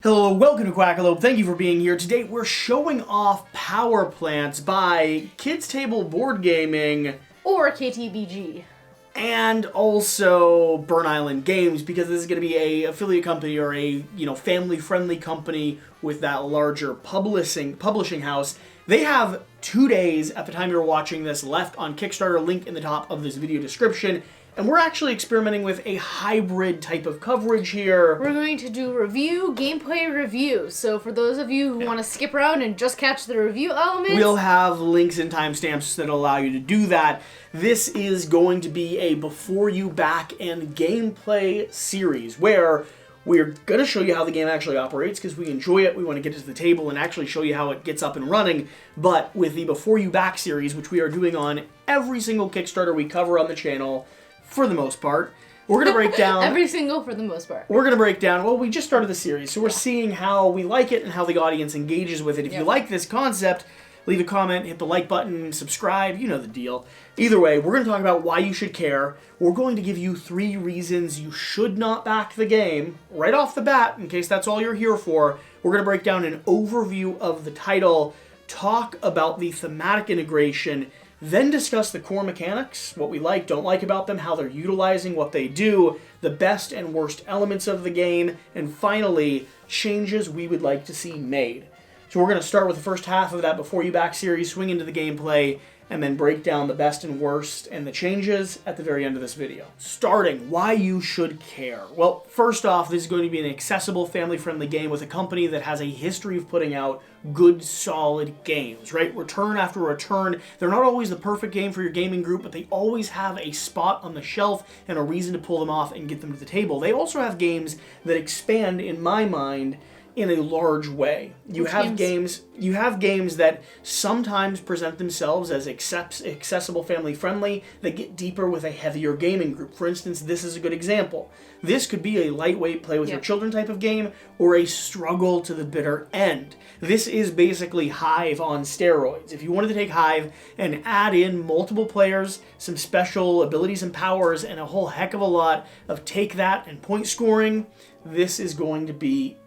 Hello, welcome to Quackalope. Thank you for being here. Today we're showing off Power Plants by Kids Table Board Gaming or KTBG. And also Burn Island Games, because this is going to be a affiliate company or a family-friendly company with that larger publishing house. They have 2 days at the time you're watching this left on Kickstarter, link in the top of this video description. And we're actually experimenting with a hybrid type of coverage here. We're going to do gameplay review. So for those of you who want to skip around and just catch the review elements, we'll have links and timestamps that allow you to do that. This is going to be a before you back and gameplay series where we're going to show you how the game actually operates because we enjoy it. We want to get it to the table and actually show you how it gets up and running. But with the before you back series, which we are doing on every single Kickstarter we cover on the channel, for the most part, we're going to break down... every single for the most part. We're going to break down... Well, we just started the series, so we're seeing how we like it and how the audience engages with it. If you like this concept, leave a comment, hit the like button, subscribe, you know the deal. Either way, we're going to talk about why you should care. We're going to give you 3 reasons you should not back the game right off the bat, in case that's all you're here for. We're going to break down an overview of the title, talk about the thematic integration, then discuss the core mechanics, what we like, don't like about them, how they're utilizing what they do, the best and worst elements of the game, and finally, changes we would like to see made. So we're going to start with the first half of that Before You Back series, swing into the gameplay, and then break down the best and worst and the changes at the very end of this video. Starting, why you should care. Well, first off, this is going to be an accessible, family-friendly game with a company that has a history of putting out good, solid games, right? Return after return. They're not always the perfect game for your gaming group, but they always have a spot on the shelf and a reason to pull them off and get them to the table. They also have games that expand, in my mind, in a large way. You have games that sometimes present themselves as accessible, family-friendly, that get deeper with a heavier gaming group. For instance, this is a good example. This could be a lightweight play with your children type of game, or a struggle to the bitter end. This is basically Hive on steroids. If you wanted to take Hive and add in multiple players, some special abilities and powers, and a whole heck of a lot of take that and point scoring, this is going to be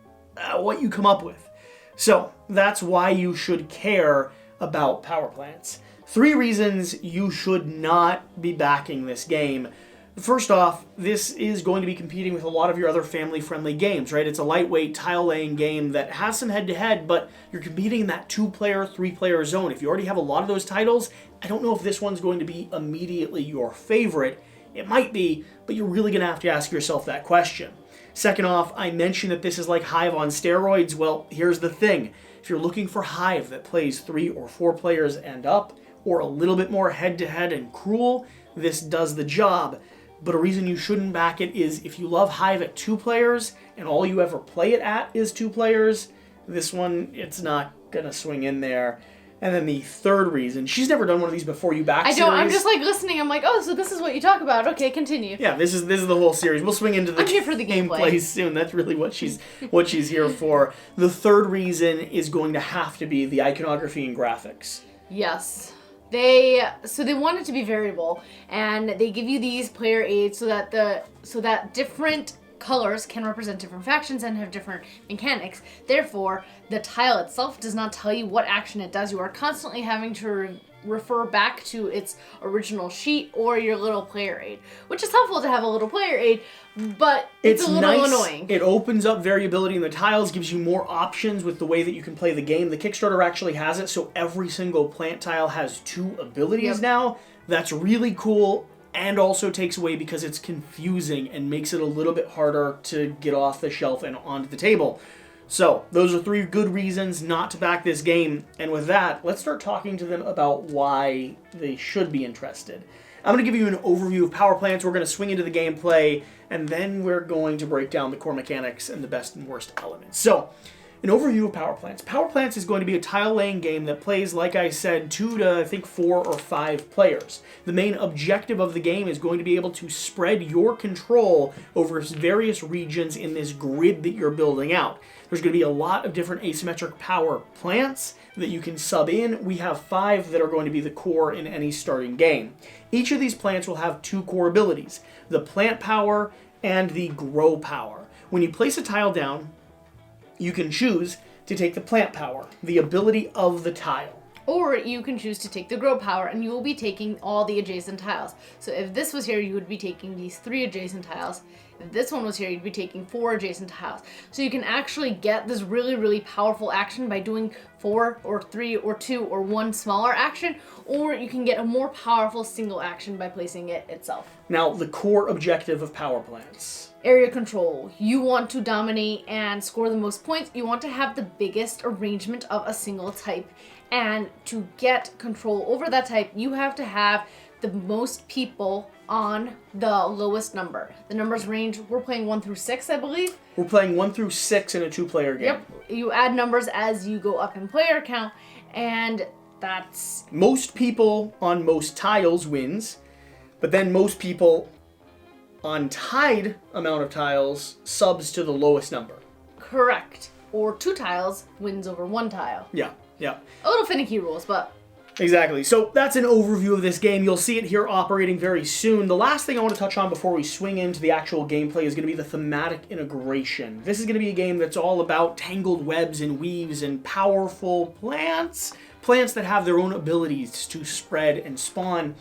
what you come up with. So that's why you should care about Power Plants. 3 reasons you should not be backing this game. First off, this is going to be competing with a lot of your other family-friendly games, right? It's a lightweight tile-laying game that has some head-to-head, but you're competing in that 2-player, 3-player zone. If you already have a lot of those titles, I don't know if this one's going to be immediately your favorite. It might be, but you're really going to have to ask yourself that question. Second off, I mentioned that this is like Hive on steroids. Well, here's the thing. If you're looking for Hive that plays 3 or 4 players and up, or a little bit more head-to-head and cruel, this does the job. But a reason you shouldn't back it is if you love Hive at 2 players, and all you ever play it at is 2 players, this one, it's not going to swing in there. And then the third reason, she's never done one of these Before You Back series. I'm just like listening. I'm like, oh, so this is what you talk about. Okay, continue. Yeah, this is the whole series. We'll swing into the, I'm here for the gameplay soon. That's really what she's here for. The third reason is going to have to be the iconography and graphics. Yes. They want it to be variable, and they give you these player aids so that different colors can represent different factions and have different mechanics. Therefore, the tile itself does not tell you what action it does. You are constantly having to refer back to its original sheet or your little player aid, which is helpful to have a little player aid, but it's a little annoying. It opens up variability in the tiles, gives you more options with the way that you can play the game. The Kickstarter actually has it, so every single plant tile has 2 abilities now. That's really cool. And also takes away because it's confusing and makes it a little bit harder to get off the shelf and onto the table. So, those are 3 good reasons not to back this game. And with that, let's start talking to them about why they should be interested. I'm going to give you an overview of Power Plants. We're going to swing into the gameplay, and then we're going to break down the core mechanics and the best and worst elements. So, an overview of Power Plants. Power Plants is going to be a tile-laying game that plays, like I said, 2 to, I think, 4 or 5 players. The main objective of the game is going to be able to spread your control over various regions in this grid that you're building out. There's going to be a lot of different asymmetric power plants that you can sub in. We have 5 that are going to be the core in any starting game. Each of these plants will have 2 core abilities, the plant power and the grow power. When you place a tile down, you can choose to take the plant power, the ability of the tile. Or you can choose to take the grow power, and you will be taking all the adjacent tiles. So if this was here, you would be taking these 3 adjacent tiles. If this one was here, you'd be taking 4 adjacent tiles. So you can actually get this really, really powerful action by doing 4 or 3 or 2 or 1 smaller action, or you can get a more powerful single action by placing it itself. Now, the core objective of power plants. Area control. You want to dominate and score the most points. You want to have the biggest arrangement of a single type. And to get control over that type, you have to have the most people on the lowest number. The numbers range, we're playing 1 through 6, I believe. We're playing 1 through 6 in a 2-player game. Yep. You add numbers as you go up in player count, and that's... Most people on most tiles wins, but then most people on tied amount of tiles subs to the lowest number. Correct. Or 2 tiles wins over 1 tile. Yeah. Yeah. A little finicky rules, but... Exactly. So that's an overview of this game. You'll see it here operating very soon. The last thing I want to touch on before we swing into the actual gameplay is going to be the thematic integration. This is going to be a game that's all about tangled webs and weaves and powerful plants. Plants that have their own abilities to spread and spawn.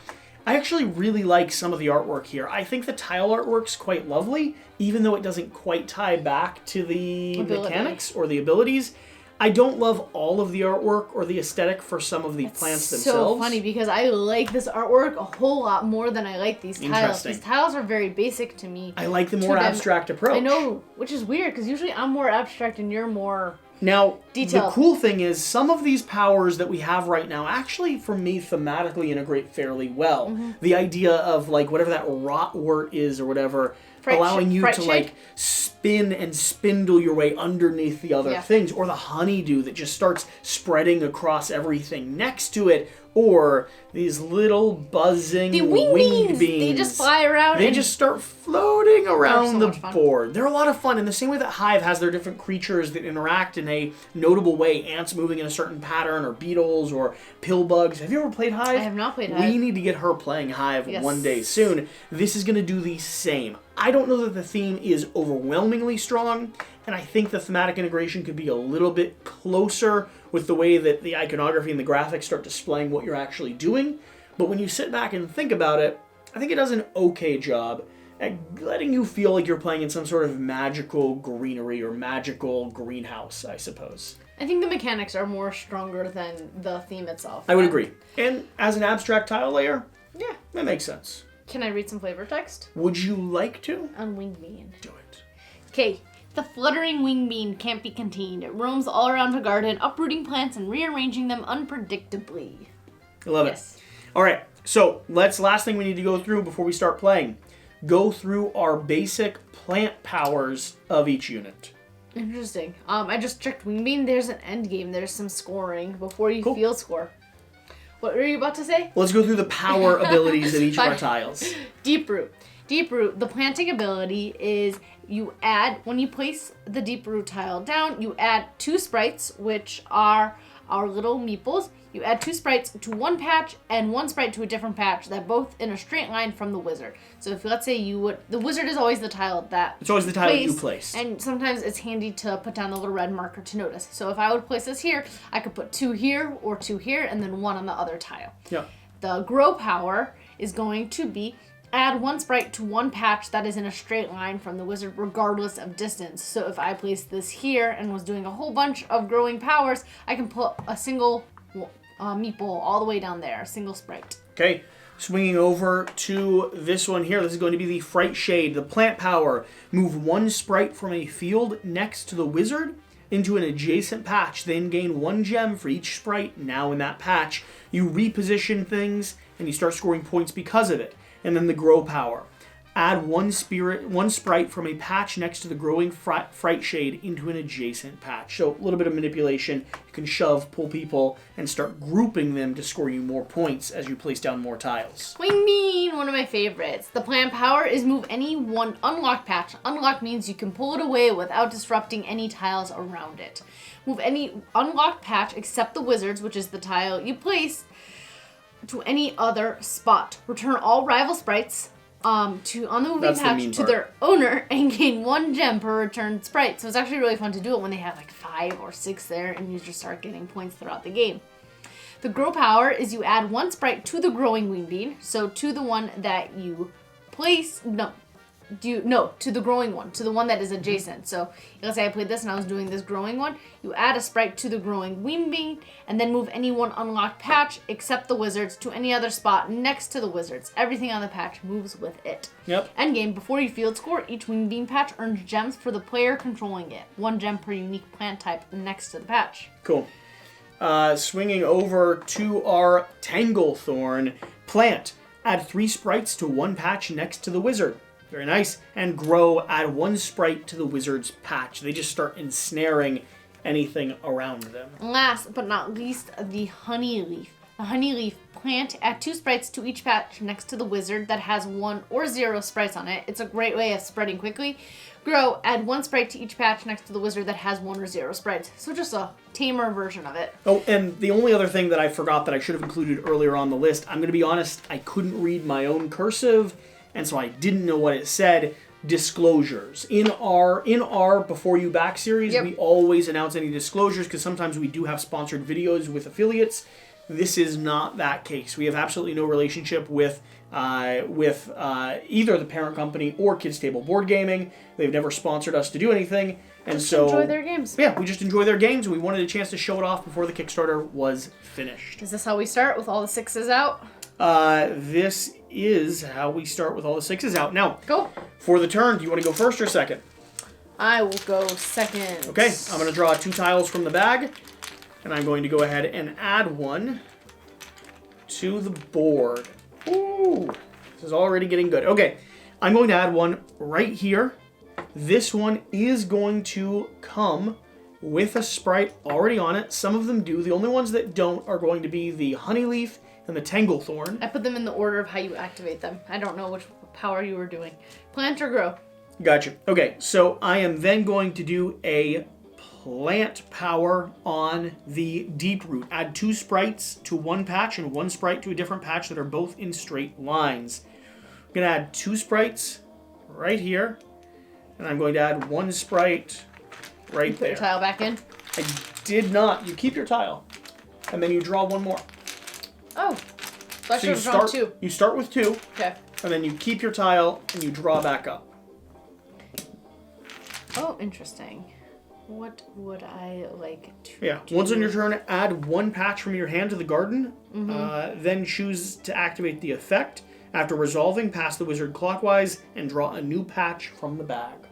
I actually really like some of the artwork here. I think the tile artwork's quite lovely, even though it doesn't quite tie back to the mechanics or the abilities. I don't love all of the artwork or the aesthetic for some of the plants themselves. So funny because I like this artwork a whole lot more than I like these tiles. These tiles are very basic to me. I like the more abstract approach. I know, which is weird because usually I'm more abstract and you're more now detailed. The cool thing is some of these powers that we have right now actually, for me, thematically integrate fairly well. Mm-hmm. The idea of like whatever that rotwort is or whatever, allowing you to like spin and spindle your way underneath the other things, or the honeydew that just starts spreading across everything next to it, or these little buzzing winged beans. They just fly around. They just start floating around the board. They're a lot of fun in the same way that Hive has their different creatures that interact in a notable way. Ants moving in a certain pattern, or beetles, or pill bugs. Have you ever played Hive? I have not played Hive. We need to get her playing Hive one day soon. This is going to do the same. I don't know that the theme is overwhelmingly strong, and I think the thematic integration could be a little bit closer with the way that the iconography and the graphics start displaying what you're actually doing. But when you sit back and think about it, I think it does an okay job at letting you feel like you're playing in some sort of magical greenery or magical greenhouse, I suppose. I think the mechanics are more stronger than the theme itself. I would agree. And as an abstract tile layer, yeah, that makes sense. Can I read some flavor text? Would you like to? On winged bean. Do it. Okay. The fluttering winged bean can't be contained. It roams all around the garden, uprooting plants and rearranging them unpredictably. I love it. All right. So last thing we need to go through before we start playing. Go through our basic plant powers of each unit. Interesting. I just checked winged bean. There's an end game. There's some scoring before you field score. What were you about to say? Let's go through the power abilities of each of our tiles. Deep root. Deep root, the planting ability is you add, when you place the deep root tile down, you add 2 sprites, which are our little meeples. You add 2 sprites to one patch and 1 sprite to a different patch, that both in a straight line from the wizard. So if let's say the wizard is always the tile that it's always the tile you place. And sometimes it's handy to put down the little red marker to notice. So if I would place this here, I could put 2 here or 2 here and then 1 on the other tile. Yeah. The grow power is going to be add 1 sprite to 1 patch that is in a straight line from the wizard regardless of distance. So if I placed this here and was doing a whole bunch of growing powers, I can put a single meeple all the way down there, a single sprite. Okay, swinging over to this one here. This is going to be the Fright Shade, the plant power. Move 1 sprite from a field next to the wizard into an adjacent patch, then gain 1 gem for each sprite now in that patch. You reposition things and you start scoring points because of it. And then the grow power. Add 1 sprite from a patch next to the growing Fright Shade into an adjacent patch. So a little bit of manipulation. You can shove, pull people, and start grouping them to score you more points as you place down more tiles. Wing bean, one of my favorites. The plant power is move any one unlocked patch. Unlocked means you can pull it away without disrupting any tiles around it. Move any unlocked patch except the wizard's, which is the tile you place, to any other spot. Return all rival sprites on the moving That's the patch mean to part. their owner and gain 1 gem per returned sprite. So it's actually really fun to do it when they have like 5 or 6 there, and you just start getting points throughout the game. The grow power is you add 1 sprite to the growing wing bean, so to the one that you place, to the growing one, to the one that is adjacent. So let's say I played this and I was doing this growing one. You add a sprite to the growing wing bean and then move any one unlocked patch except the wizards to any other spot next to the wizards. Everything on the patch moves with it. Yep. Endgame, before you field score, each wing bean patch earns gems for the player controlling it. 1 gem per unique plant type next to the patch. Cool. Swinging over to our Tanglethorn plant. Add 3 sprites to 1 patch next to the wizard. Very nice. And grow, add 1 sprite to the wizard's patch. They just start ensnaring anything around them. Last but not least, the honey leaf. The honey leaf plant, add 2 sprites to each patch next to the wizard that has 1 or 0 sprites on it. It's a great way of spreading quickly. Grow, add 1 sprite to each patch next to the wizard that has 1 or 0 sprites. So just a tamer version of it. Oh, and the only other thing that I forgot that I should have included earlier on the list, I'm going to be honest, I couldn't read my own cursive, and so I didn't know what it said. Disclosures. In our Before You Back series, Yep. we always announce any disclosures because sometimes we do have sponsored videos with affiliates. This is not that case. We have absolutely no relationship with either the parent company or Kids Table Board Gaming. They've never sponsored us to do anything, and Just so enjoy their games. Yeah, we just enjoy their games. We wanted a chance to show it off before the Kickstarter was finished. Is this how we start with all the 6s out? This is how we start with all the 6s out. Now, Go. for the turn, do you want to go first or second? I will go second. Okay, I'm going to draw 2 tiles from the bag, and I'm going to go ahead and add 1 to the board. Ooh, this is already getting good. Okay, I'm going to add 1 right here. This one is going to come with a sprite already on it. Some of them do. The only ones that don't are going to be the Honeyleaf and the Tanglethorn. I put them in the order of how you activate them. I don't know which power you were doing. Plant or grow? Gotcha. Okay, so I am then going to do a plant power on the Deep Root. Add 2 sprites to 1 patch and 1 sprite to a different patch that are both in straight lines. I'm going to add 2 sprites right here, and I'm going to add 1 sprite right Put there. your tile back in. I did not. You keep your tile, and then you draw 1 more. Oh, so I should have drawn 2. You start with 2, Okay. and then you keep your tile, and you draw back up. Oh, interesting. What would I like to Yeah. do? Once on your turn, add 1 patch from your hand to the garden. Then choose to activate the effect. After resolving, pass the wizard clockwise and draw a new patch from the bag.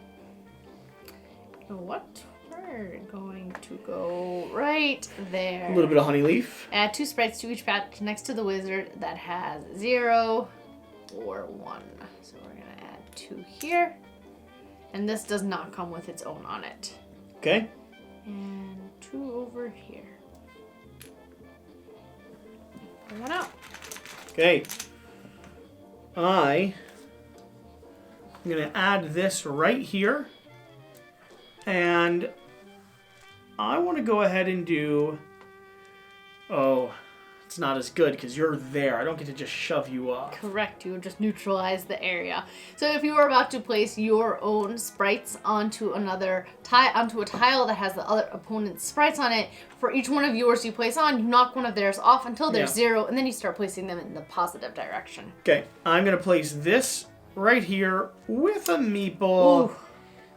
What? We're going to go right there. A little bit of Honeyleaf. Add 2 sprites to each patch next to the wizard that has 0 or 1. So we're going to add 2 here. And this does not come with its own on it. Okay. And 2 over here. Pull that out. Okay. I'm going to add this right here. And I want to go ahead and do... Oh, it's not as good because you're there. I don't get to just shove you off. Correct, you would just neutralize the area. So if you were about to place your own sprites onto a tile that has the other opponent's sprites on it, for each one of yours you place on, you knock one of theirs off until there's 0, and then you start placing them in the positive direction. Okay, I'm going to place this right here with a meeple. Ooh.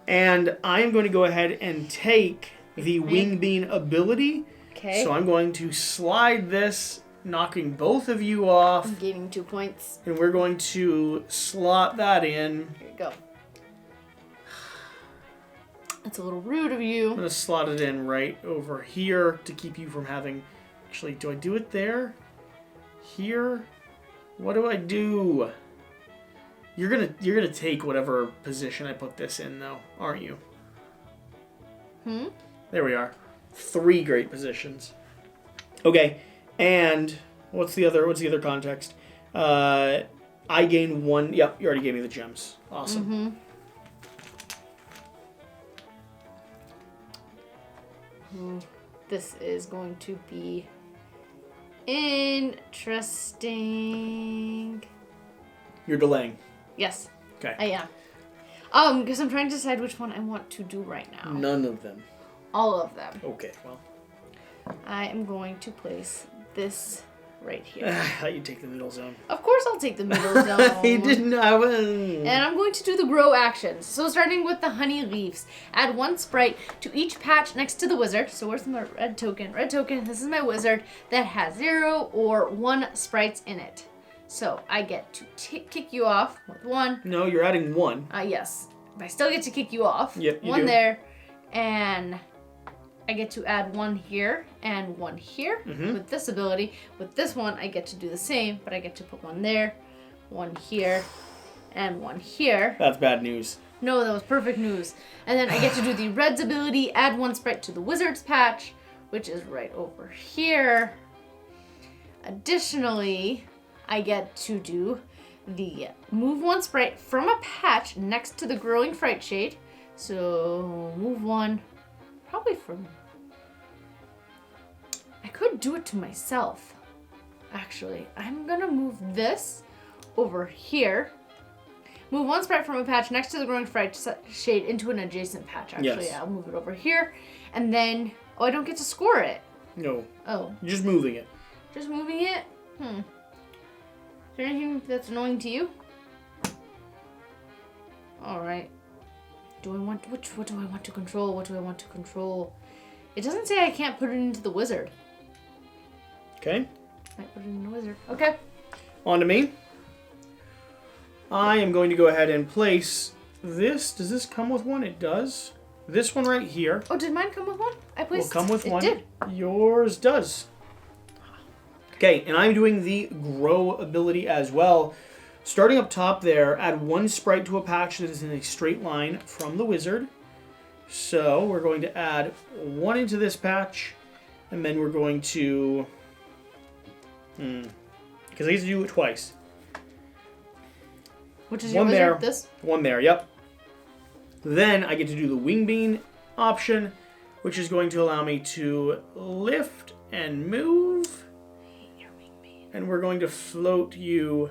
And I'm going to go ahead and take the Wing Bean ability. Okay. So I'm going to slide this, knocking both of you off. I'm gaining 2 points. And we're going to slot that in. Here you go. That's a little rude of I'm you. going to slot it in right over here to keep you from having... Actually, do I do it there? Here? What do I do? You're gonna take whatever position I put this in, though, aren't you? There we are. 3 great positions. Okay, and what's the other context? I gain 1. Yep, you already gave me the gems. Awesome. This is going to be interesting. You're delaying. Yes. Okay. I am. Because I'm trying to decide which one I want to do right now. None of them. All of them. Okay, well. I am going to place this right here. How you take the middle zone? Of course I'll take the middle zone. He didn't. And I'm going to do the grow actions. So starting with the honey leaves. Add 1 sprite to each patch next to the wizard. So where's my red token? Red token, this is my wizard that has 0 or 1 sprites in it. So I get to kick you off with 1. No, you're adding 1. Yes. But I still get to kick you off. Yep, you 1 do. there. And I get to add 1 here and 1 here with this ability. With this one, I get to do the same, but I get to put 1 there, 1 here, and 1 here. That's bad news. No, that was perfect news. And then I get to do the red's ability, add 1 sprite to the wizard's patch, which is right over here. Additionally, I get to do the move 1 sprite from a patch next to the growing fright shade. So move 1, probably from... I could do it to myself, actually. I'm gonna move this over here. Move 1 sprite from a patch next to the growing fright shade into an adjacent patch, actually. Yes. I'll move it over here. And then, oh, I don't get to score it. No. Oh. You're just moving it. Just moving it? Is there anything that's annoying to you? Alright. What do I want to control? What do I want to control? It doesn't say I can't put it into the wizard. Okay. I put it in the wizard. Okay. On to me. I am going to go ahead and place this. Does this come with 1? It does. This one right here Oh, did mine come with 1? I will placed come with it 1. Did. Yours does. Okay, and I'm doing the grow ability as well. Starting up top there, add 1 sprite to a patch that is in a straight line from the wizard. So we're going to add 1 into this patch, and then we're going to... Because I get to do it twice. Which is your 1 wizard? there, This? 1 there, yep. Then I get to do the wing bean option, which is going to allow me to lift and move. And we're going to float you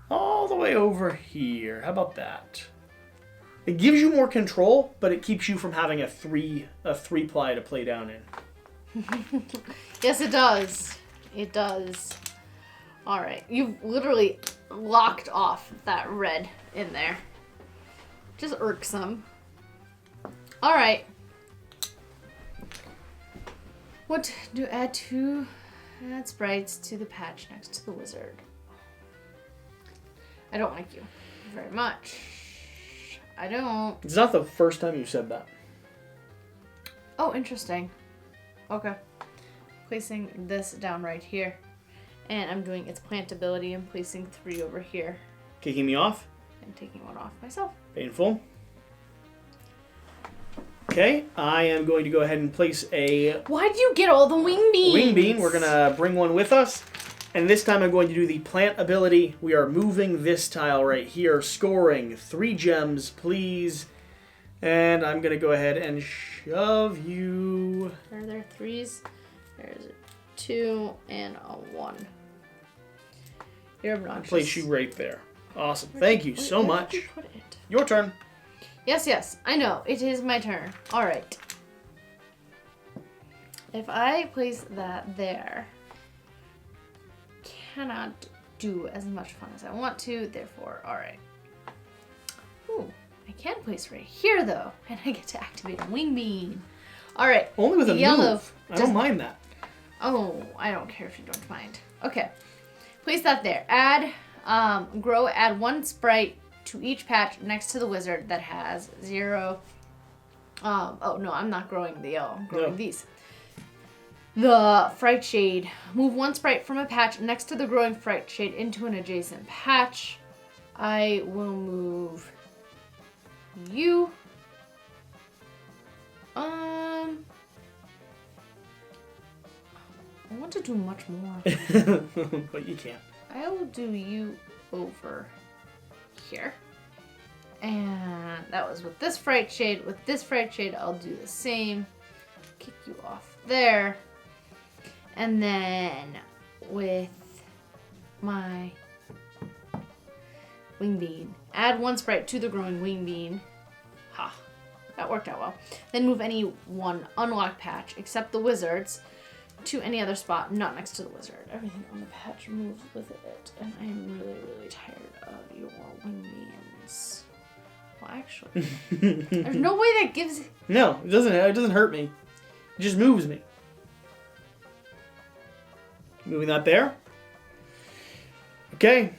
all the way over here. How about that? It gives you more control, but it keeps you from having a three ply to play down in. Yes, it does. It does. All right, you've literally locked off that red in there. Just irksome. All right. What do add to? Add sprites to the patch next to the wizard. I don't like you very much. I don't. It's not the first time you said that. Oh, interesting. Okay. Placing this down right here. And I'm doing its plant ability and placing 3 over here. Kicking me off. And taking 1 off myself. Painful. Okay, I am going to go ahead and place a Why do you get all the wing beans? wing bean. We're going to bring 1 with us. And this time I'm going to do the plant ability. We are moving this tile right here, scoring 3 gems, please. And I'm going to go ahead and shove you. Are there 3s? There's a 2 and a 1. You're obnoxious. Place you right there. Awesome. Thank you so Where much. did you put it? Your turn. Yes, I know. It is my turn. All right. If I place that there, cannot do as much fun as I want to, therefore, all right. Ooh, I can place right here, though, and I get to activate a wing bean. All right. Only with a yellow move. I don't mind that. Oh, I don't care if you don't mind. Okay. Place that there. Add, add 1 sprite to each patch next to the wizard that has 0. Oh, no, I'm not growing the yellow. I'm growing these. The Fright Shade. Move 1 sprite from a patch next to the growing Fright Shade into an adjacent patch. I will move you. I want to do much more. But you can't. I will do you over here. And that was with this Fright Shade. With this Fright Shade, I'll do the same. Kick you off there. And then with my wing bean. Add 1 sprite to the growing wing bean. Ha. That worked out well. Then move any one unlocked patch, except the wizard's, to any other spot not next to the wizard. Everything on the patch moves with it, and I am really, really tired of your wing beans. Well, actually, there's no way that gives... No, it doesn't. It doesn't hurt me. It just moves me. Moving that there. Okay.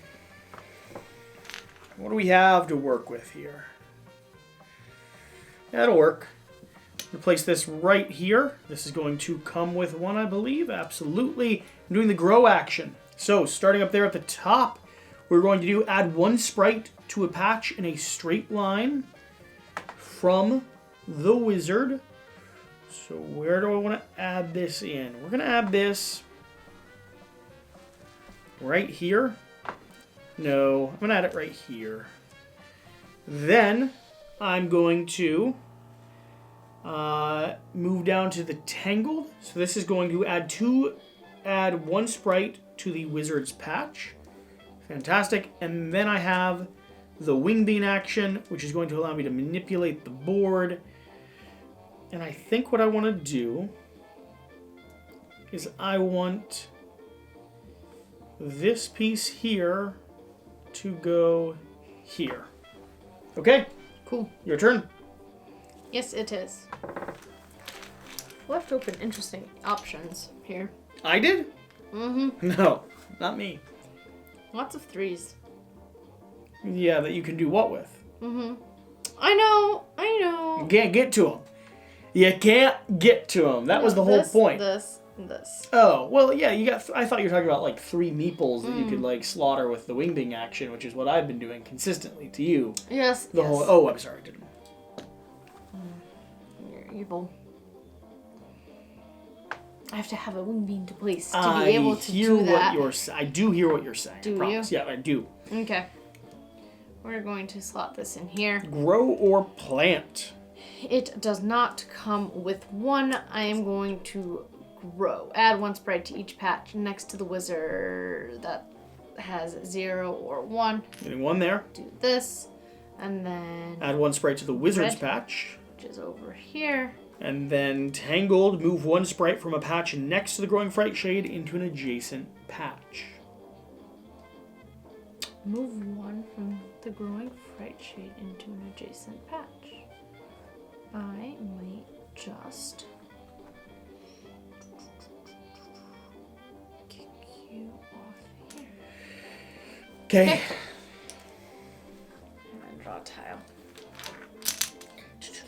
What do we have to work with here? That'll work. Replace this right here. This is going to come with 1, I believe. Absolutely. I'm doing the grow action. So, starting up there at the top, we're going to do add 1 sprite to a patch in a straight line from the wizard. So, where do I want to add this in? We're going to add this right here. No, I'm going to add it right here. Then, I'm going to move down to the tangled. So this is going to add 1 sprite to the wizard's patch. Fantastic. And then I have the wing bean action, which is going to allow me to manipulate the board. And I think what I want to do is I want this piece here to go here. Okay? Cool. Your turn. Yes, it is. Left open interesting options here. I did? Mm-hmm. No, not me. Lots of 3s. Yeah, that you can do what with? Mm-hmm. I know. You can't get to them. You can't get to them. That was the whole point. This, and this. Oh, well, yeah, you got. I thought you were talking about like 3 meeples that you could like slaughter with the wing bean action, which is what I've been doing consistently to you. Yes. The whole. Oh, I'm sorry, I didn't. You're evil. I have to have a wing bean to place to be able to do that. I do hear what you're saying. Do I promise. you? Yeah, I do. Okay. We're going to slot this in here. Grow or plant? It does not come with 1. I am going to grow. Add 1 sprite to each patch next to the wizard that has 0 or 1. Getting 1 there. Do this. And then... Add 1 sprite to the wizard's red, patch. which is over here. And then tangled, move 1 sprite from a patch next to the growing fright shade into an adjacent patch. Move 1 from the growing fright shade into an adjacent patch. I might just kick you off here. Okay. And then draw a tile.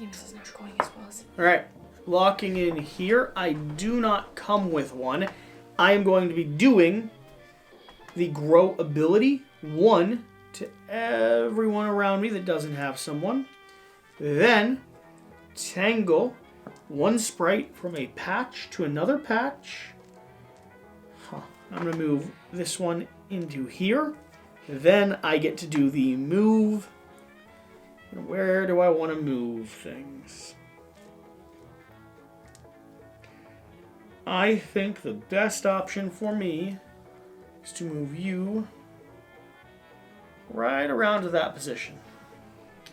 This is not going as well as... Alright. Locking in here. I do not come with 1. I am going to be doing the grow ability. 1 to everyone around me that doesn't have someone. Then tangle 1 sprite from a patch to another patch. I'm going to move this one into here. Then I get to do the move. Where do I want to move things? I think the best option for me is to move you right around to that position.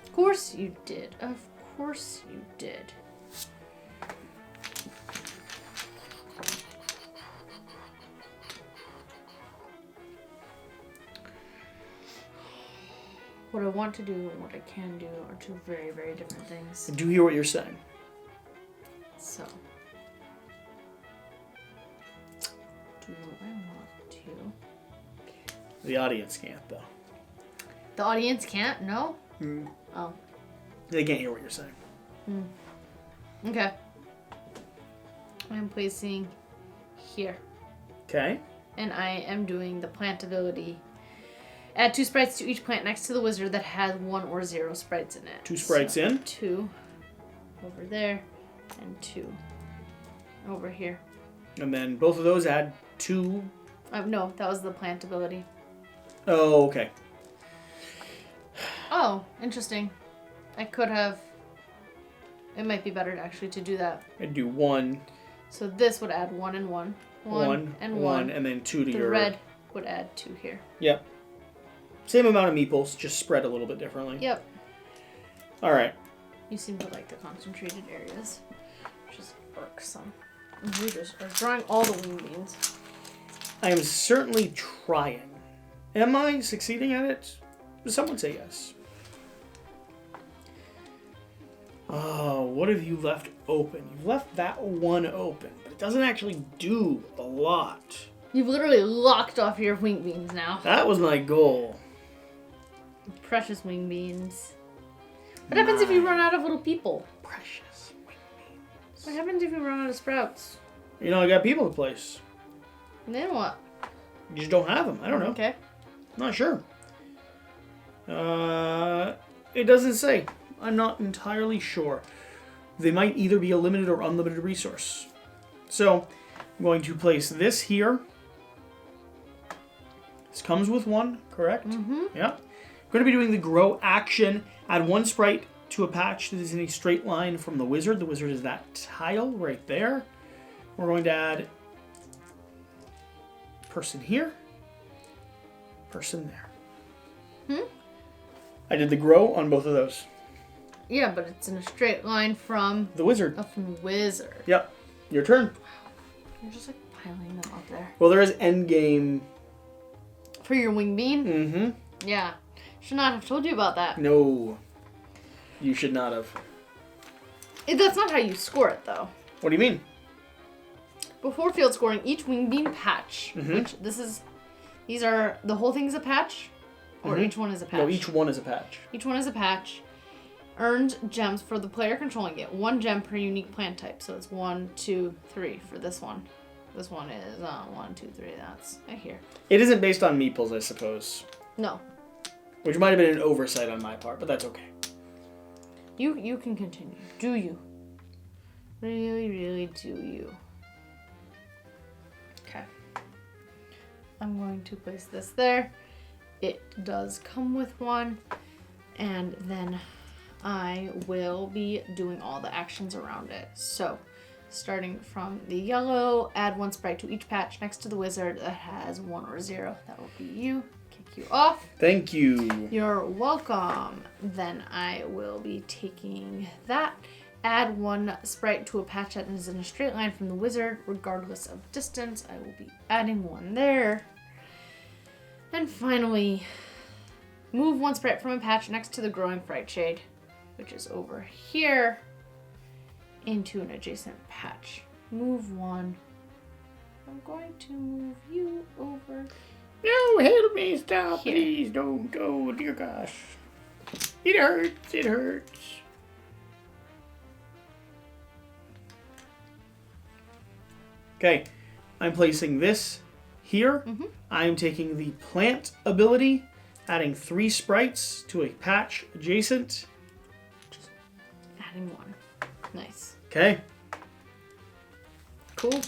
Of course you did. Of course you did. What I want to do and what I can do are 2 very, very different things. I do hear what you're saying. So, do I want to... The audience can't, though. The audience can't? No? Mm. Oh. They can't hear what you're saying. Okay. I'm placing here. Okay. And I am doing the plant ability. Add 2 sprites to each plant next to the wizard that has 1 or 0 sprites in it. 2 sprites in. 2 over there and 2 over here. And then both of those add 2. No, that was the plant ability. Oh, okay. Oh, interesting. I could have... It might be better actually to do that. I'd do 1. So this would add 1 and 1. 1 and 1. And then 2 to the your... red would add 2 here. Yep. Same amount of meeples, just spread a little bit differently. Yep. All right. You seem to like the concentrated areas, which is irksome. You just are drawing all the wing beans. I am certainly trying. Am I succeeding at it? Someone say yes. Oh, what have you left open? You've left that one open, but it doesn't actually do a lot. You've literally locked off your wing beans now. That was my goal. Precious wing beans. What happens if you run out of little people? Precious wing beans. What happens if you run out of sprouts? You know, I got people to place. And then what? You just don't have them. I don't know. Okay. Not sure. It doesn't say. I'm not entirely sure. They might either be a limited or unlimited resource. So, I'm going to place this here. This comes with one, correct? Mm-hmm. Yeah. I'm going to be doing the grow action. Add one sprite to a patch that is in a straight line from the wizard. The wizard is that tile right there. We're going to add person here, person there. I did the grow on both of those. Yeah, but it's in a straight line from The wizard. from the wizard. Yep. Your turn. You're just like piling them up there. Well, there is endgame. For your wing bean? Mm-hmm. Yeah. Should not have told you about that. No. You should not have. That's not how you score it, though. What do you mean? Before field scoring, each wing bean patch, which these are, the whole thing's a patch? Or each one is a patch? No, each one is a patch. Each one is a patch. Earned gems for the player controlling it. 1 gem per unique plant type. So it's 1, 2, 3 for this one. This one is 1, 2, 3. That's right here. It isn't based on meeples, I suppose. No. Which might have been an oversight on my part, but that's okay. You can continue. Do you? Really, really do you? Okay. I'm going to place this there. It does come with one. And then I will be doing all the actions around it. So, starting from the yellow, add 1 sprite to each patch next to the wizard that has 1 or 0. That will be you. Kick you off. Thank you. You're welcome. Then I will be taking that. Add 1 sprite to a patch that is in a straight line from the wizard, regardless of distance. I will be adding 1 there. And finally, move 1 sprite from a patch next to the growing fright shade, which is over here, into an adjacent patch. Move 1. I'm going to move you over. No, help me, stop, Here. please, don't, oh dear gosh. It hurts, it hurts. Okay, I'm placing this here. I'm taking the plant ability, adding 3 sprites to a patch adjacent. Just adding 1. Nice. Okay. Cool.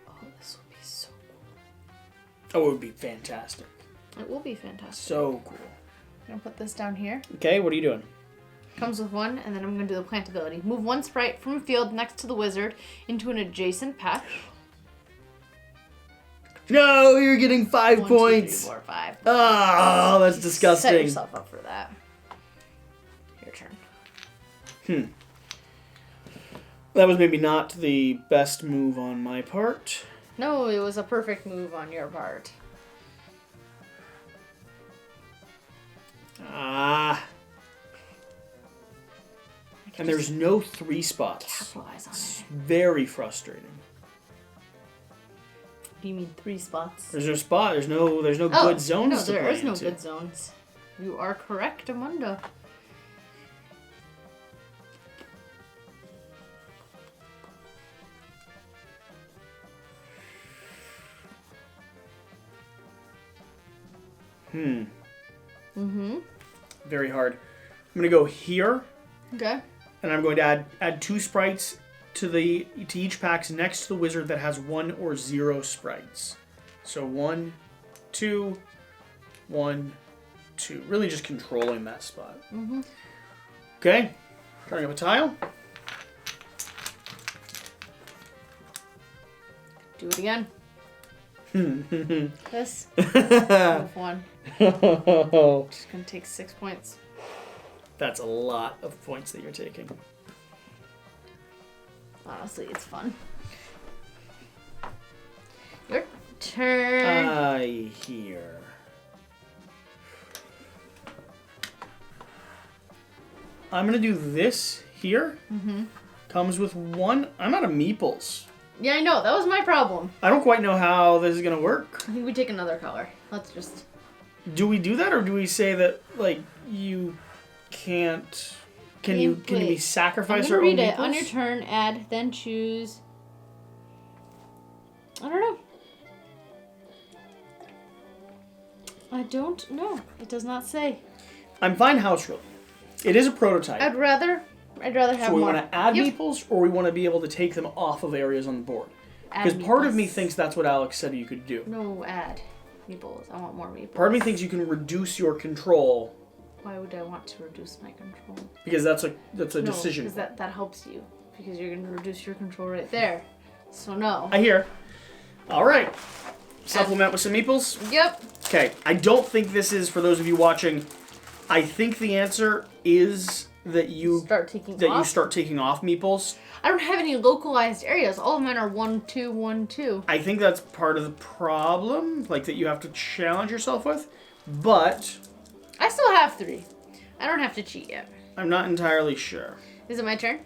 Oh, this will be so cool. Oh, it would be fantastic. It will be fantastic. So cool. I'm going to put this down here. Okay, what are you doing? Comes with 1, and then I'm going to do the plant ability. Move 1 sprite from a field next to the wizard into an adjacent patch. No, you're getting 5 1, 2, 3, points. 4, 5. Oh, that's disgusting. Set yourself up for that. Your turn. That was maybe not the best move on my part. No, it was a perfect move on your part. Ah. And there's no 3 spots. Capitalize on It's it. very frustrating. Do you mean 3 spots? There's no spot. There's no good zones No, to there play is no into. good zones. You are correct, Amanda. Very hard. I'm gonna go here, Okay. and I'm going to add 2 sprites to each pack next to the wizard that has 1 or 0 sprites. So 1, 2, 1, 2. Really just controlling that spot. Okay. Turning up a tile. Do it again. This. Move one. Just gonna take 6 points. That's a lot of points that you're taking. Honestly, it's fun. Your turn. I hear. I'm gonna do this here. Mm-hmm. Comes with one. I'm out of meeples. Yeah, I know. That was my problem. I don't quite know how this is gonna work. I think we take another color. Let's just... Do we do that, or do we say that, like, you can't... Can you be sacrificed or read it. On your turn, add, then choose... I don't know. I don't know. It does not say. I'm fine house ruling. It is a prototype. I'd rather have more. So we want to add meeples, or we want to be able to take them off of areas on the board? Because part of me thinks that's what Alex said you could do. No, add meeples. I want more meeples. Part of me thinks you can reduce your control. Why would I want to reduce my control? Because that's a decision. Because that helps you. Because you're going to reduce your control right there. So no. I hear. All right. Supplement with some meeples? Yep. Okay. I don't think this is, for those of you watching, I think the answer is that you start taking off meeples. I don't have any localized areas. All of mine are 1, 2, 1, 2. I think that's part of the problem, like that you have to challenge yourself with. But I still have 3. I don't have to cheat yet. I'm not entirely sure. Is it my turn?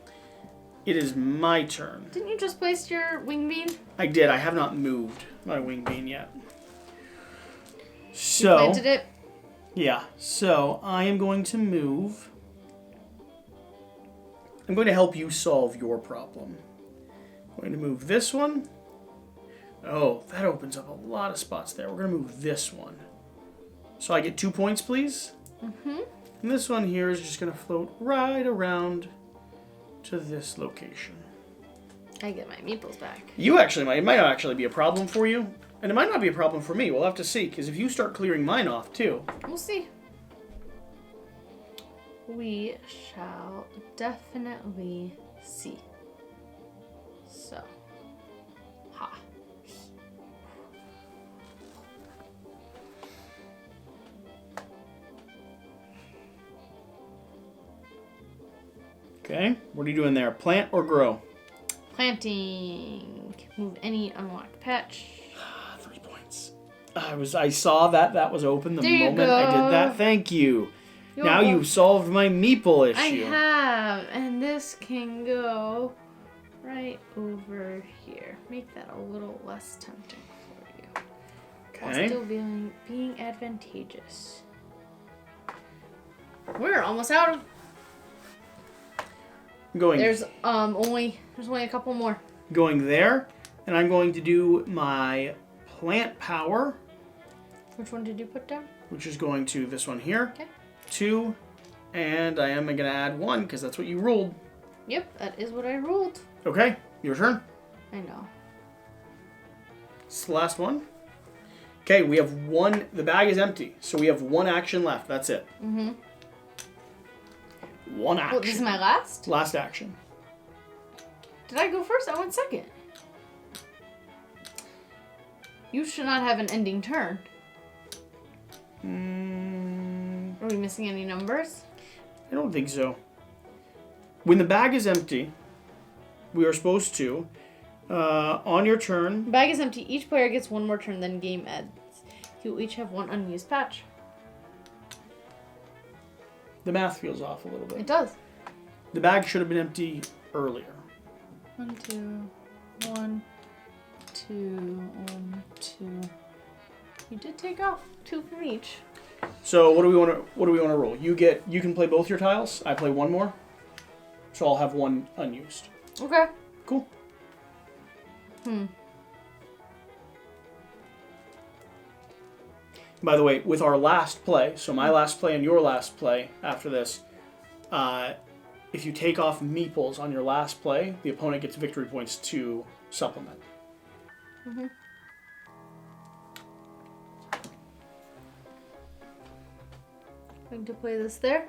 It is my turn. Didn't you just place your wing bean? I did. I have not moved my wing bean yet. So you planted it? Yeah. So I am going to move. I'm going to help you solve your problem. I'm going to move this one. Oh, that opens up a lot of spots there. We're going to move this one. So I get 2 points, please. Mm-hmm. And this one here is just going to float right around to this location. I get my meeples back. You actually might. It might not actually be a problem for you. And it might not be a problem for me. We'll have to see. Because if you start clearing mine off, too. We'll see. We shall definitely see. So. Ha. Okay. What are you doing there? Plant or grow? Planting. Move any unlocked patch. 3 points. I saw that was open the moment I did that. Thank you. Now you've solved my meeple issue. I have, and this can go right over here. Make that a little less tempting for you. Okay. While still being advantageous. We're almost out of. There's only a couple more. Going there, and I'm going to do my plant power. Which one did you put down? Which is going to this one here. Okay. 2, and I am going to add 1 because that's what you ruled. Yep, that is what I ruled. Okay, your turn. I know. It's the last one. Okay, we have 1. The bag is empty, so we have 1 action left. That's it. Mm-hmm. 1 action. Well, this is my last? Last action. Did I go first? I went second. You should not have an ending turn. Are we missing any numbers? I don't think so. When the bag is empty, we are supposed to, on your turn... The bag is empty. Each player gets 1 more turn, then game ends. You each have 1 unused patch. The math feels off a little bit. It does. The bag should have been empty earlier. 1, 2, 1, 2, 1, 2. You did take off 2 from each. So what do we want to roll? You can play both your tiles. I play 1 more. So I'll have 1 unused. Okay. Cool. By the way, with our last play, so my last play and your last play after this, if you take off meeples on your last play, the opponent gets victory points to supplement. Mm-hmm. Going to play this there.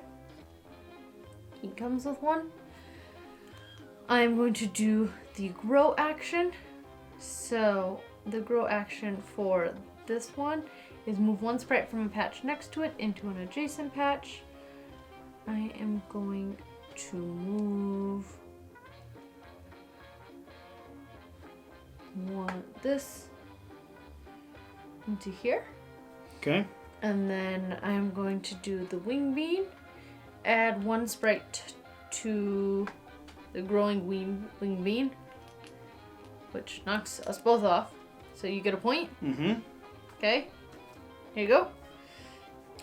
He comes with 1. I'm going to do the grow action. So the grow action for this one is move one sprite from a patch next to it into an adjacent patch. I am going to move this into here. Okay. And then I'm going to do the wing bean, add one sprite to the growing wing bean, which knocks us both off. So you get a point. Mm-hmm. Okay. Here you go.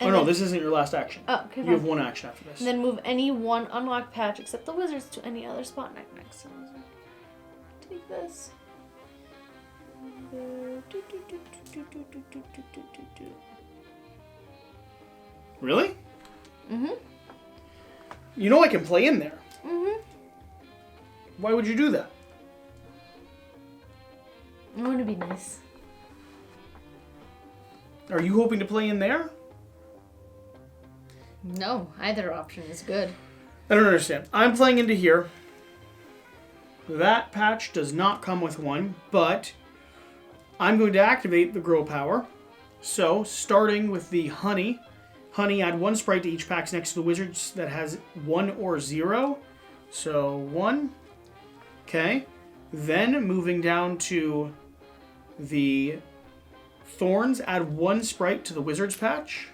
And no, this isn't your last action. Oh, okay. You have one action after this. And then move any one unlocked patch except the wizards to any other spot next to the wizard. Take this. Really? Mm-hmm. You know I can play in there. Mm-hmm. Why would you do that? I want to be nice. Are you hoping to play in there? No, either option is good. I don't understand. I'm playing into here. That patch does not come with one, but I'm going to activate the grow power. So, starting with the honey, add one sprite to each patch next to the wizards that has 1 or 0. So 1. Okay. Then moving down to the thorns, add one sprite to the wizards patch.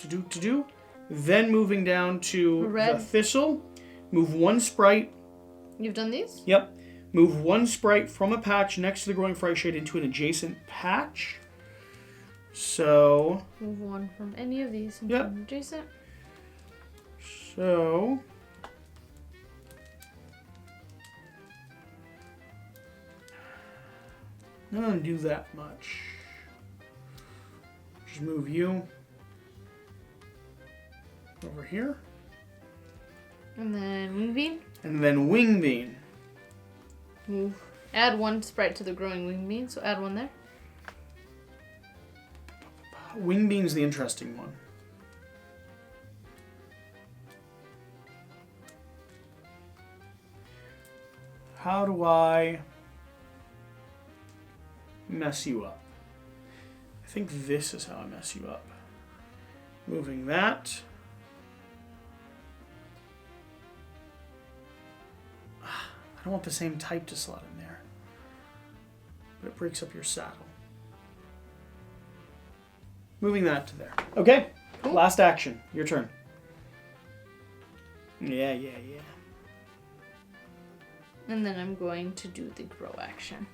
To do. Then moving down to the thistle, move one sprite. You've done these? Yep. Move one sprite from a patch next to the growing fry shade into an adjacent patch. So move one from any of these into an adjacent. So I'm not going to do that much. Just move you over here. And then wing bean. And then wing bean. Move. Add one sprite to the growing wing bean, so add one there. Wing bean's the interesting one. How do I mess you up? I think this is how I mess you up. Moving that. I don't want the same type to slot in there. But it breaks up your saddle. Moving that to there. Okay. Cool. Last action. Your turn. Yeah. And then I'm going to do the grow action.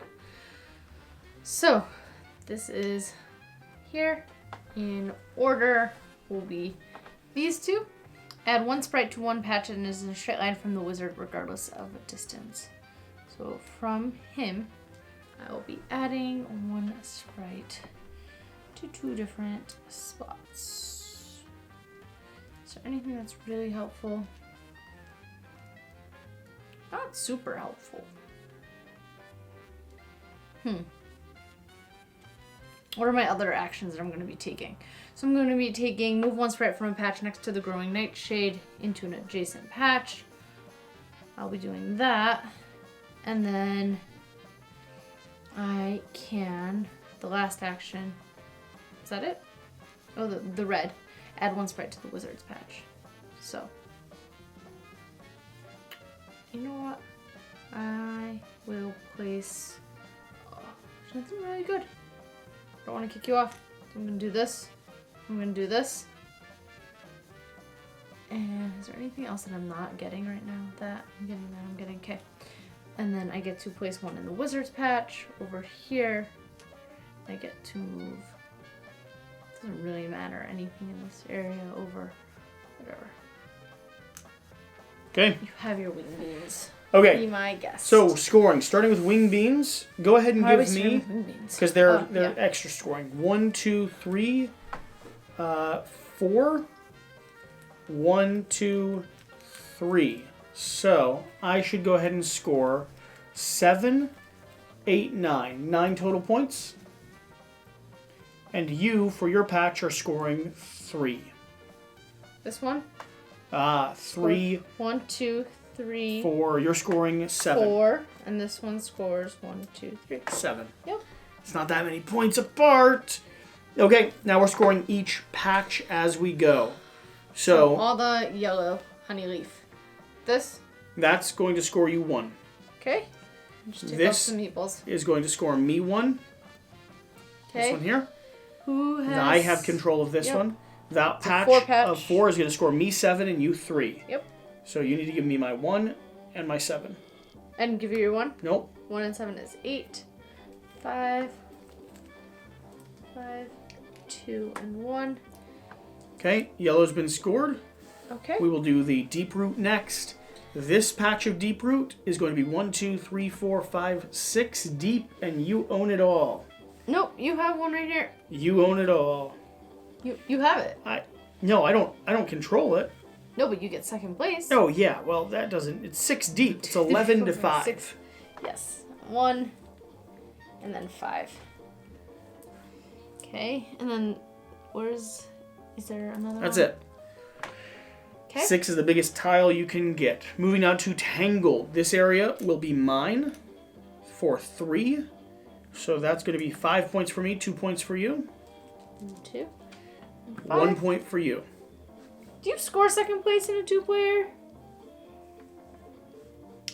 So, this is here. In order will be these two. Add one sprite to one patch and is in a straight line from the wizard regardless of distance. So from him, I will be adding one sprite to two different spots. Is there anything that's really helpful? Not super helpful. What are my other actions that I'm going to be taking? So I'm going to be taking move one sprite from a patch next to the growing nightshade into an adjacent patch. I'll be doing that. And then I can, the last action, is that it? Oh, the red. Add one sprite to the wizard's patch. So, you know what? I will place something really good. Don't want to kick you off. So I'm going to do this. I'm going to do this. And is there anything else that I'm not getting right now? That I'm getting. Okay. And then I get to place one in the wizard's patch over here. I get to move. Doesn't really matter anything in this area over whatever. Okay. You have your wing beans. Okay. Be my guest. So scoring, starting with wing beans. Go ahead and Why give me, because they're extra scoring. 1, 2, 3, 4. 1, 2, 3. So I should go ahead and score 7, 8, 9. 9 total points. And you, for your patch, are scoring 3. This one? 3. 1, 2, 3. 4. You're scoring 7. 4. And this one scores 1, 2, 3. 7. Yep. It's not that many points apart. Okay, now we're scoring each patch as we go. So all the yellow honey leaf. This? That's going to score you 1. Okay. Just take This off some meeples. is going to score me 1. Okay. This one here. Who has... I have control of this one. That patch, 4 patch of 4 is going to score me 7 and you 3. Yep. So you need to give me my 1 and my 7. And give you your 1? Nope. 1 and 7 is 8. 5. 2 and 1. Okay, yellow's been scored. Okay. We will do the deep root next. This patch of deep root is going to be 1, 2, 3, 4, 5, 6 deep, and you own it all. Nope, you have one right here. You own it all. You have it. No, I don't control it. No, but you get second place. Oh yeah, well that doesn't. It's 6 deep. It's 11 to 5. 6. Yes. 1 and then 5. Okay, and then is there another That's one? it. Okay. 6 is the biggest tile you can get. Moving on to Tangled. This area will be mine for 3. So that's going to be 5 points for me, 2 points for you. 2. 1 point for you. Do you score second place in a 2-player?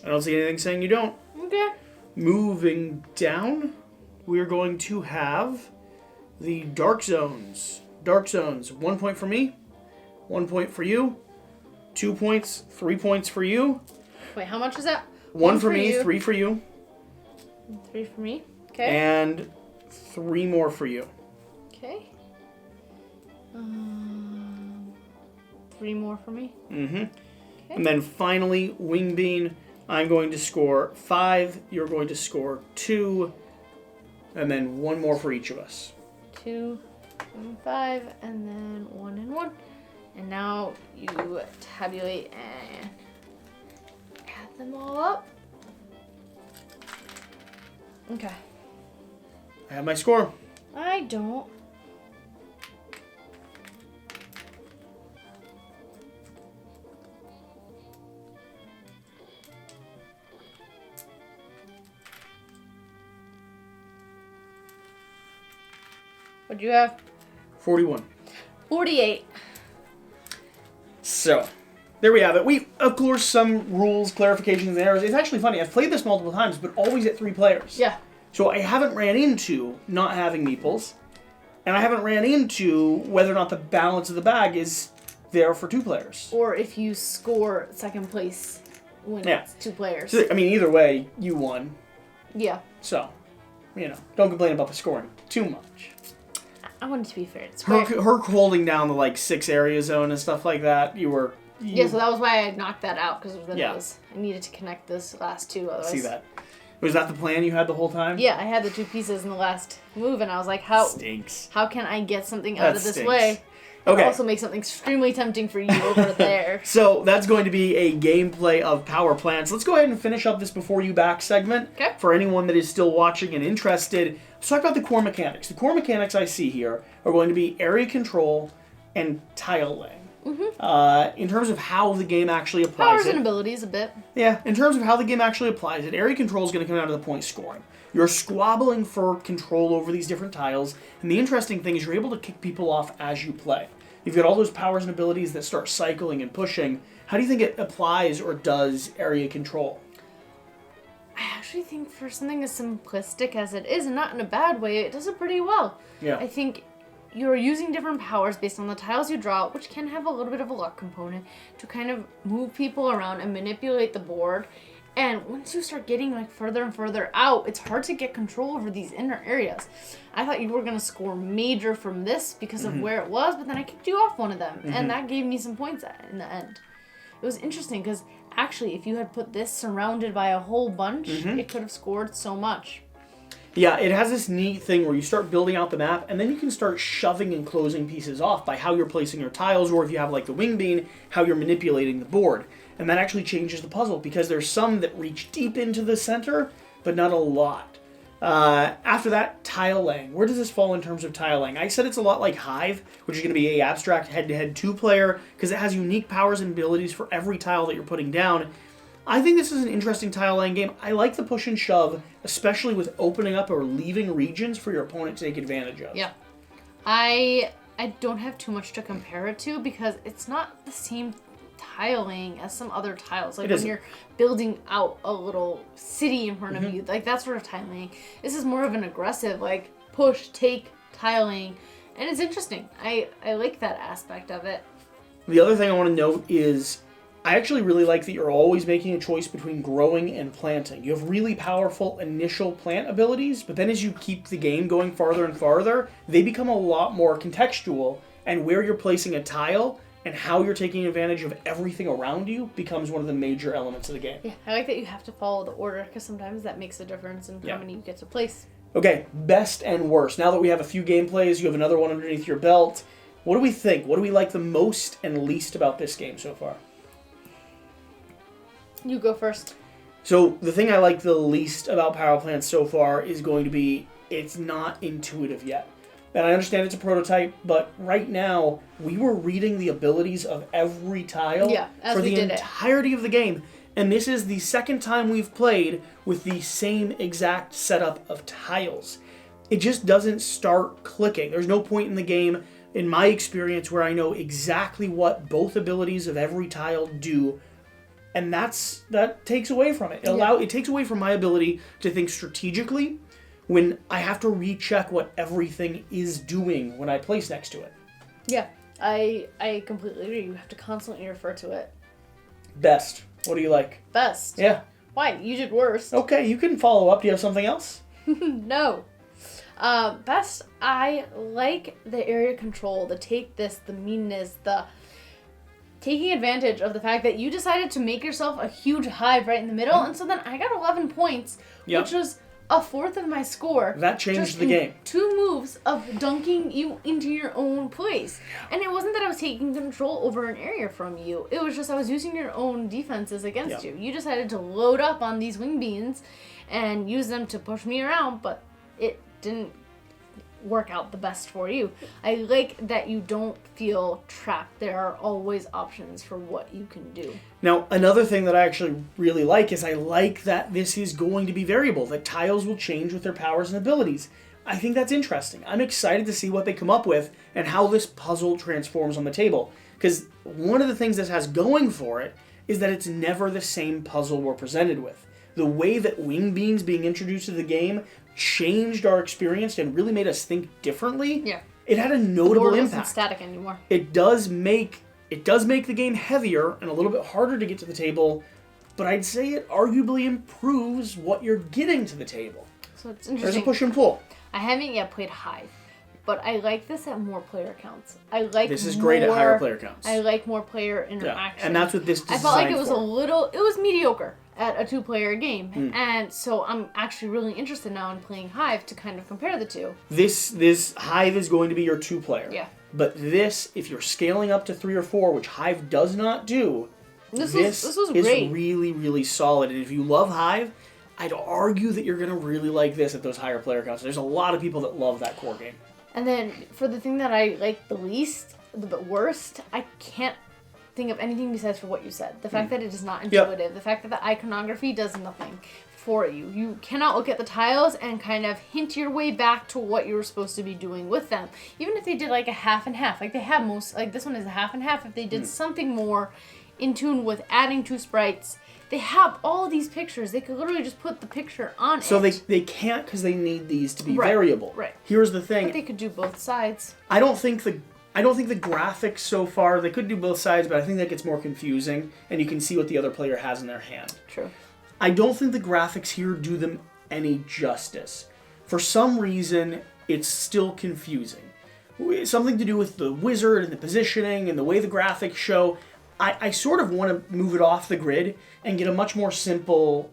I don't see anything saying you don't. Okay. Moving down, we're going to have the Dark Zones. Dark Zones. 1 point for me, 1 point for you, 2 points, 3 points for you. Wait, how much is that? 1 for me, 3 for you. 3 for me. Okay. And 3 more for you. Okay. 3 more for me. Mm-hmm. Okay. And then finally, Wing Bean, I'm going to score 5. You're going to score 2. And then 1 more for each of us. 2 and 5, and then 1 and 1. And now you tabulate and add them all up. Okay. I have my score. I don't. What'd you have? 41. 48. So, there we have it. We, of course, some rules, clarifications, and errors. It's actually funny. I've played this multiple times, but always at 3 players. Yeah. So I haven't ran into not having meeples, and I haven't ran into whether or not the balance of the bag is there for 2 players. Or if you score second place when it's 2 players. So, I mean, either way, you won. Yeah. So, don't complain about the scoring too much. I want it to be fair. It's Her fair. holding down the 6 area zone and stuff like that, Yeah, so that was why I knocked that out, because then Yeah. I needed to connect those last 2. Otherwise, see that. Was that the plan you had the whole time? Yeah, I had the 2 pieces in the last move, and I was like, how Stinks. how can I get something out That of this stinks. way? Okay. Also make something extremely tempting for you over there. So that's going to be a gameplay of Power Plants. Let's go ahead and finish up this Before You Back segment. Okay. For anyone that is still watching and interested, let's talk about the core mechanics. The core mechanics I see here are going to be area control and tile laying. Mm-hmm. In terms of how the game actually applies Powers it. and abilities a bit. Yeah, in terms of how the game actually applies it, area control is going to come down to the point scoring. You're squabbling for control over these different tiles, and the interesting thing is you're able to kick people off as you play. You've got all those powers and abilities that start cycling and pushing. How do you think it applies or does area control? I actually think for something as simplistic as it is, and not in a bad way, it does it pretty well. Yeah. I think you're using different powers based on the tiles you draw, which can have a little bit of a luck component, to kind of move people around and manipulate the board. And once you start getting further and further out, it's hard to get control over these inner areas. I thought you were going to score major from this because of where it was, but then I kicked you off one of them, and that gave me some points in the end. It was interesting because actually, if you had put this surrounded by a whole bunch, it could have scored so much. Yeah, it has this neat thing where you start building out the map, and then you can start shoving and closing pieces off by how you're placing your tiles, or if you have the wing bean, how you're manipulating the board. And that actually changes the puzzle, because there's some that reach deep into the center, but not a lot. After that, tile laying. Where does this fall in terms of tile laying? I said it's a lot like Hive, which is going to be a abstract head-to-head 2-player, because it has unique powers and abilities for every tile that you're putting down. I think this is an interesting tile laying game. I like the push and shove, especially with opening up or leaving regions for your opponent to take advantage of. Yeah. I don't have too much to compare it to because it's not the same tiling as some other tiles. Like when you're building out a little city in front of you, like that sort of tiling. This is more of an aggressive, like push, take tiling, and it's interesting. I like that aspect of it. The other thing I want to note is I actually really like that you're always making a choice between growing and planting. You have really powerful initial plant abilities, but then as you keep the game going farther and farther, they become a lot more contextual, and where you're placing a tile and how you're taking advantage of everything around you becomes one of the major elements of the game. Yeah, I like that you have to follow the order because sometimes that makes a difference in how many you get to place. Okay, best and worst. Now that we have a few gameplays, you have another one underneath your belt. What do we think? What do we like the most and least about this game so far? You go first. So the thing I like the least about Power Plants so far is going to be it's not intuitive yet. And I understand it's a prototype, but right now we were reading the abilities of every tile for the entirety of the game. And this is the second time we've played with the same exact setup of tiles. It just doesn't start clicking. There's no point in the game, in my experience, where I know exactly what both abilities of every tile do. And that takes away from it. It takes away from my ability to think strategically when I have to recheck what everything is doing when I place next to it. Yeah, I completely agree. You have to constantly refer to it. Best. What do you like? Best. Yeah. Why? You did worst. Okay, you can follow up. Do you have something else? No. Best, I like the area control, the take this, the meanness, the taking advantage of the fact that you decided to make yourself a huge hive right in the middle, and so then I got 11 points, which was a fourth of my score. That changed the game. 2 moves of dunking you into your own place. And it wasn't that I was taking control over an area from you. It was just I was using your own defenses against you. You decided to load up on these wing beans and use them to push me around, but it didn't work out the best for you. I like that you don't feel trapped. There are always options for what you can do. Now, another thing that I actually really like is I like that this is going to be variable, that tiles will change with their powers and abilities. I think that's interesting. I'm excited to see what they come up with and how this puzzle transforms on the table. Because one of the things this has going for it is that it's never the same puzzle we're presented with. The way that wing beans being introduced to the game changed our experience and really made us think differently. Yeah. It had a notable impact. Isn't static anymore. It does make the game heavier and a little bit harder to get to the table, but I'd say it arguably improves what you're getting to the table. So it's interesting. There's a push and pull. I haven't yet played Hive, but I like this at more player counts. This is great at higher player counts. I like more player interaction. Yeah. And that's what this is designed for. I felt like it was mediocre at a 2-player game. And so I'm actually really interested now in playing Hive to kind of compare the two. This Hive is going to be your 2-player. Yeah. But this, if you're scaling up to 3 or 4, which Hive does not do, this was great. Really, really solid. And if you love Hive, I'd argue that you're going to really like this at those higher player counts. There's a lot of people that love that core game. And then for the thing that I like the least, the worst, I can't think of anything besides for what you said. The fact that it is not intuitive. The fact that the iconography does nothing for you. You cannot look at the tiles and kind of hint your way back to what you were supposed to be doing with them. Even if they did like a half and half. Like they have this one is a half and half. If they did something more in tune with adding 2 sprites, they have all these pictures. They could literally just put the picture on it. So they can't because they need these to be variable. Right. Here's the thing. But they could do both sides. I don't think the graphics so far, they could do both sides, but I think that gets more confusing, and you can see what the other player has in their hand. True. I don't think the graphics here do them any justice. For some reason, it's still confusing. Something to do with the wizard and the positioning and the way the graphics show. I sort of want to move it off the grid and get a much more simple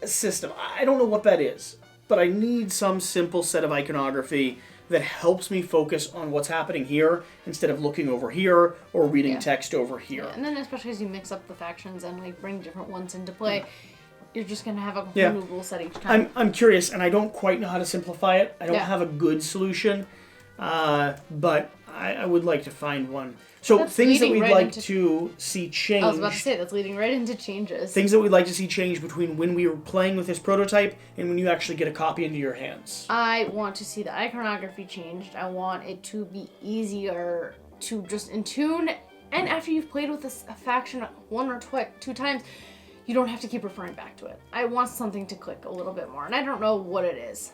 system. I don't know what that is, but I need some simple set of iconography that helps me focus on what's happening here instead of looking over here or reading text over here. Yeah. And then especially as you mix up the factions and like bring different ones into play, you're just going to have a whole new rule set each time. I'm curious, and I don't quite know how to simplify it. I don't have a good solution, but I would like to find one. So That's things that leading we'd right like into- to see change. I was about to say, that's leading right into changes. Things that we'd like to see change between when we were playing with this prototype and when you actually get a copy into your hands. I want to see the iconography changed. I want it to be easier to just intune. And after you've played with a faction one or two times, you don't have to keep referring back to it. I want something to click a little bit more, and I don't know what it is.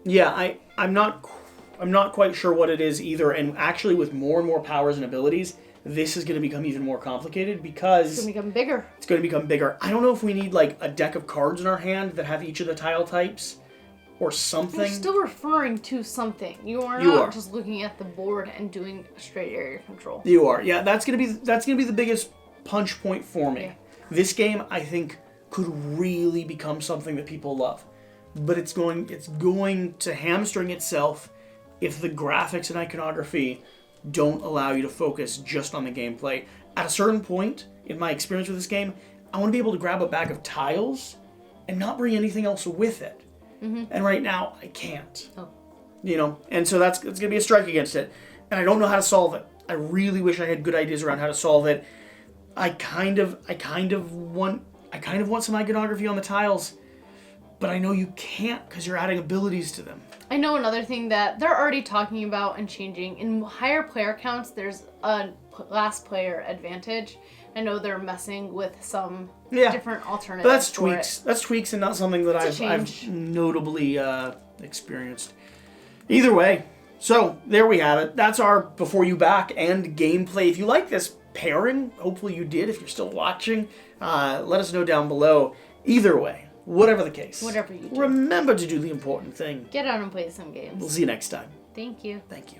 Yeah, I'm not quite sure what it is either. And actually, with more and more powers and abilities, this is going to become even more complicated because It's going to become bigger. it's going to become bigger. I don't know if we need like a deck of cards in our hand that have each of the tile types or something. You're still referring to something. You are You not are. just looking at the board and doing straight area control. You are. Yeah, that's gonna be the biggest punch point for me. Yeah. This game, I think, could really become something that people love, but it's going to hamstring itself if the graphics and iconography don't allow you to focus just on the gameplay. At a certain point in my experience with this game, I want to be able to grab a bag of tiles and not bring anything else with it. Mm-hmm. And right now, I can't. Oh. You know, and so that's going to be a strike against it. And I don't know how to solve it. I really wish I had good ideas around how to solve it. I kind of want some iconography on the tiles, but I know you can't because you're adding abilities to them. I know another thing that they're already talking about and changing. In higher player counts, there's a last player advantage. I know they're messing with some different alternatives. But that's for tweaks. it. That's tweaks and not something that It's a I've change. notably experienced. Either way, so there we have it. That's our Before You Back and gameplay. If you like this pairing, hopefully you did. If you're still watching, let us know down below. Either way, whatever the case. Whatever you do. Remember to do the important thing. Get out and play some games. We'll see you next time. Thank you. Thank you.